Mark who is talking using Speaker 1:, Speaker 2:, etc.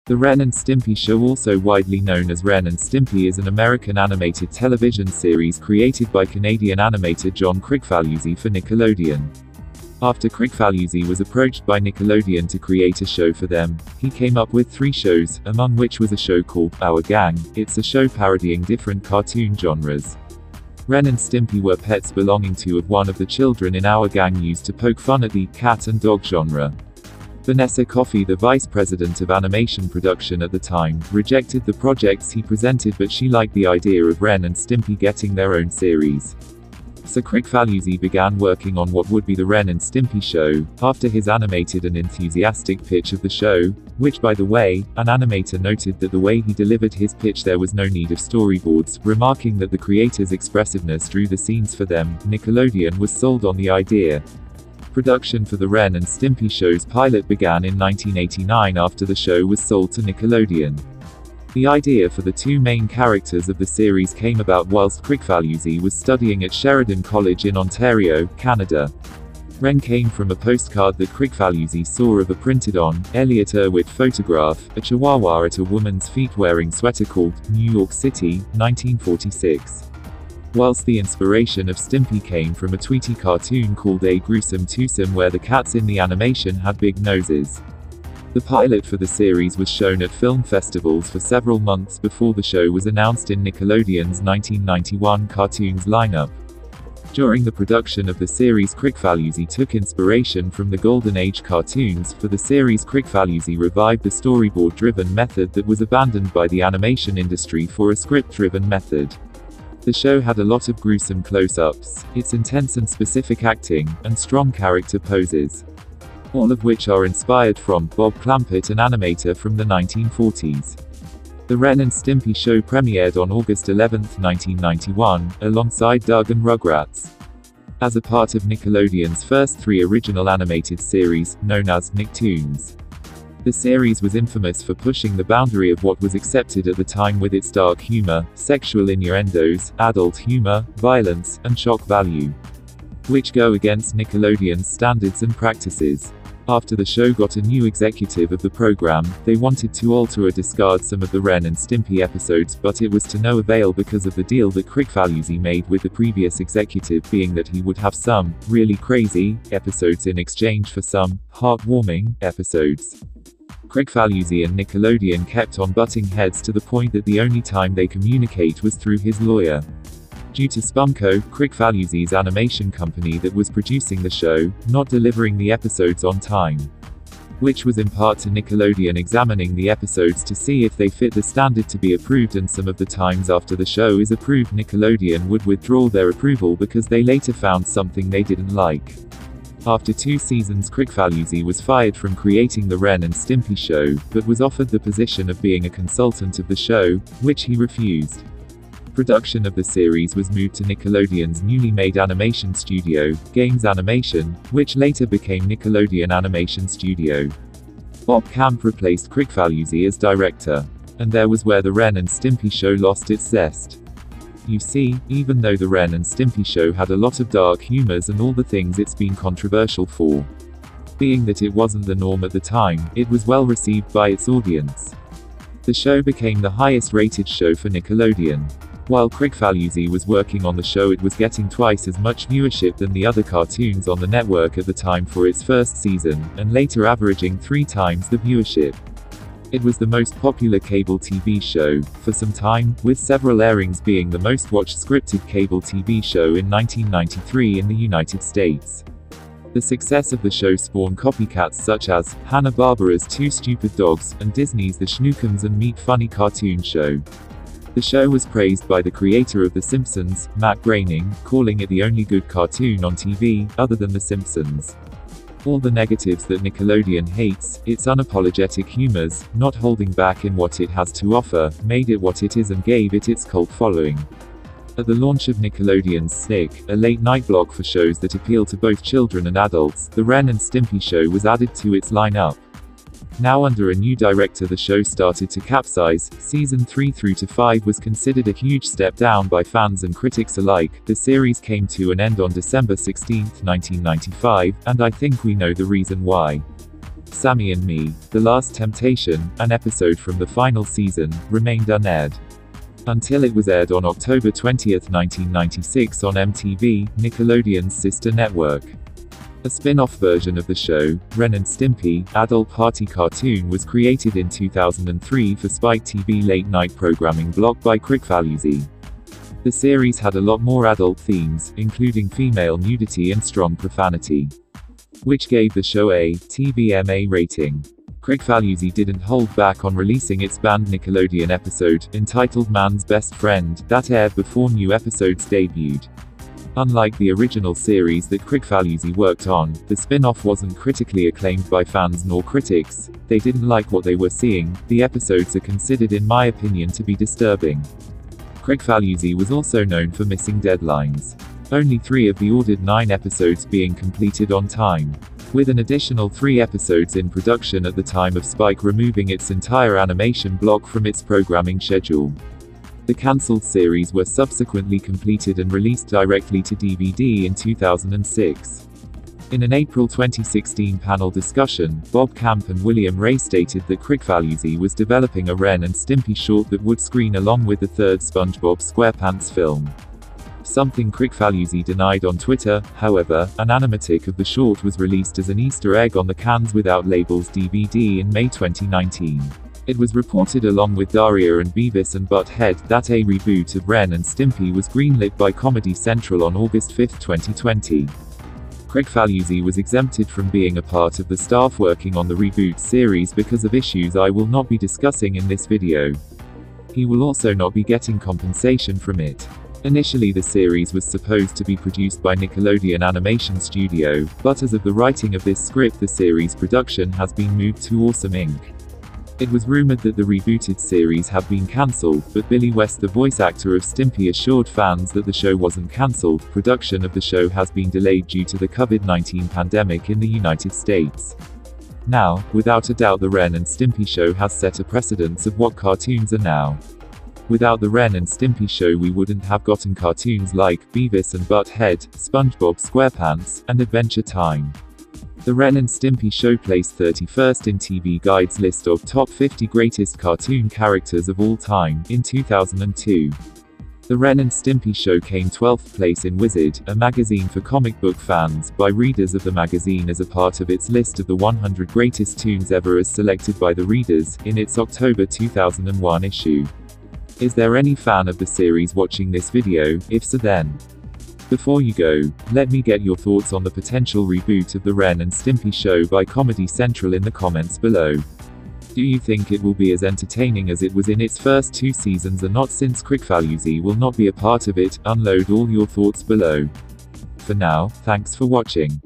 Speaker 1: The Ren and Stimpy Show, also widely known as Ren and Stimpy, is an American animated television series created by Canadian animator John Kricfalusi for Nickelodeon. After Kricfalusi was approached by Nickelodeon to create a show for them, he came up with 3 shows, among which was a show called Our Gang. It's a show parodying different cartoon genres. Ren and Stimpy were pets belonging to one of the children in Our Gang, used to poke fun at the cat and dog genre. Vanessa Coffey, the vice president of animation production at the time, rejected the projects he presented, but she liked the idea of Ren and Stimpy getting their own series. So Kricfalusi began working on what would be the Ren and Stimpy Show, after his animated and enthusiastic pitch of the show, which, by the way, an animator noted that the way he delivered his pitch there was no need of storyboards, remarking that the creator's expressiveness drew the scenes for them. Nickelodeon was sold on the idea. Production for the Ren and Stimpy Show's pilot began in 1989 after the show was sold to Nickelodeon. The idea for the 2 main characters of the series came about whilst Kricfalusi was studying at Sheridan College in Ontario, Canada. Ren came from a postcard that Kricfalusi saw of a printed-on, Elliott Erwitt photograph, a chihuahua at a woman's feet wearing sweater called New York City, 1946. Whilst the inspiration of Stimpy came from a Tweety cartoon called A Gruesome Twosome, where the cats in the animation had big noses. The pilot for the series was shown at film festivals for several months before the show was announced in Nickelodeon's 1991 cartoons lineup. During the production of the series, Kricfalusi took inspiration from the Golden Age cartoons. For the series, Kricfalusi revived the storyboard-driven method that was abandoned by the animation industry for a script-driven method. The show had a lot of gruesome close-ups, its intense and specific acting, and strong character poses. All of which are inspired from Bob Clampett, an animator from the 1940s. The Ren and Stimpy Show premiered on August 11, 1991, alongside Doug and Rugrats. As a part of Nickelodeon's first 3 original animated series, known as Nicktoons. The series was infamous for pushing the boundary of what was accepted at the time with its dark humor, sexual innuendos, adult humor, violence, and shock value, which go against Nickelodeon's standards and practices. After the show got a new executive of the program, they wanted to alter or discard some of the Ren and Stimpy episodes, but it was to no avail because of the deal that Kricfalusi made with the previous executive, being that he would have some really crazy episodes in exchange for some heartwarming episodes. Kricfalusi and Nickelodeon kept on butting heads to the point that the only time they communicate was through his lawyer. Due to Spumco, Kricfalusi's animation company that was producing the show, not delivering the episodes on time. Which was in part to Nickelodeon examining the episodes to see if they fit the standard to be approved, and some of the times after the show is approved, Nickelodeon would withdraw their approval because they later found something they didn't like. After 2 seasons, Kricfalusi was fired from creating the Ren and Stimpy Show, but was offered the position of being a consultant of the show, which he refused. Production of the series was moved to Nickelodeon's newly made animation studio, Games Animation, which later became Nickelodeon Animation Studio. Bob Camp replaced Kricfalusi as director. And there was where the Ren and Stimpy Show lost its zest. You see, even though the Ren and Stimpy Show had a lot of dark humors and all the things it's been controversial for, being that it wasn't the norm at the time, it was well received by its audience. The show became the highest rated show for Nickelodeon. While Kricfalusi was working on the show, it was getting twice as much viewership than the other cartoons on the network at the time for its first season, and later averaging 3 times the viewership. It was the most popular cable TV show for some time, with several airings being the most watched scripted cable TV show in 1993 in the United States. The success of the show spawned copycats such as Hanna-Barbera's 2 Stupid Dogs and Disney's The Shnookums and Meet Funny cartoon show. The show was praised by the creator of The Simpsons, Matt Groening, calling it the only good cartoon on TV, other than The Simpsons. All the negatives that Nickelodeon hates, its unapologetic humors, not holding back in what it has to offer, made it what it is and gave it its cult following. At the launch of Nickelodeon's Snick, a late-night block for shows that appeal to both children and adults, the Ren and Stimpy Show was added to its lineup. Now under a new director, the show started to capsize. Season 3 through to 5 was considered a huge step down by fans and critics alike. The series came to an end on December 16, 1995, and I think we know the reason why. Sammy and Me, The Last Temptation, an episode from the final season, remained unaired. Until it was aired on October 20, 1996 on MTV, Nickelodeon's sister network. A spin-off version of the show, Ren and Stimpy, adult party cartoon, was created in 2003 for Spike TV late-night programming block by Kricfalusi. The series had a lot more adult themes, including female nudity and strong profanity, which gave the show a TVMA rating. Kricfalusi didn't hold back on releasing its banned Nickelodeon episode, entitled Man's Best Friend, that aired before new episodes debuted. Unlike the original series that Kricfalusi worked on, the spin-off wasn't critically acclaimed by fans nor critics. They didn't like what they were seeing. The episodes are considered, in my opinion, to be disturbing. Kricfalusi was also known for missing deadlines. Only 3 of the ordered 9 episodes being completed on time, with an additional 3 episodes in production at the time of Spike removing its entire animation block from its programming schedule. The cancelled series were subsequently completed and released directly to DVD in 2006. In an April 2016 panel discussion, Bob Camp and William Ray stated that Kricfalusi was developing a Ren and Stimpy short that would screen along with the third SpongeBob SquarePants film. Something Kricfalusi denied on Twitter. However, an animatic of the short was released as an Easter egg on the Cans Without Labels DVD in May 2019. It was reported, along with Daria and Beavis and Butt-Head, that a reboot of Ren and Stimpy was greenlit by Comedy Central on August 5, 2020. Kricfalusi was exempted from being a part of the staff working on the reboot series because of issues I will not be discussing in this video. He will also not be getting compensation from it. Initially, the series was supposed to be produced by Nickelodeon Animation Studio, but as of the writing of this script, the series production has been moved to Awesome Inc. It was rumored that the rebooted series have been cancelled, but Billy West, the voice actor of Stimpy, assured fans that the show wasn't cancelled. Production of the show has been delayed due to the COVID-19 pandemic in the United States. Now, without a doubt, the Ren and Stimpy Show has set a precedence of what cartoons are now. Without the Ren and Stimpy Show, we wouldn't have gotten cartoons like Beavis and Butt-Head, SpongeBob SquarePants, and Adventure Time. The Ren and Stimpy Show placed 31st in TV Guide's list of top 50 greatest cartoon characters of all time in 2002. The Ren and Stimpy Show came 12th place in Wizard, a magazine for comic book fans, by readers of the magazine as a part of its list of the 100 greatest toons ever as selected by the readers, in its October 2001 issue. Is there any fan of the series watching this video? If so, then before you go, let me get your thoughts on the potential reboot of the Ren and Stimpy Show by Comedy Central in the comments below. Do you think it will be as entertaining as it was in its first 2 seasons or not? Since Kricfalusi will not be a part of it, unload all your thoughts below. For now, thanks for watching.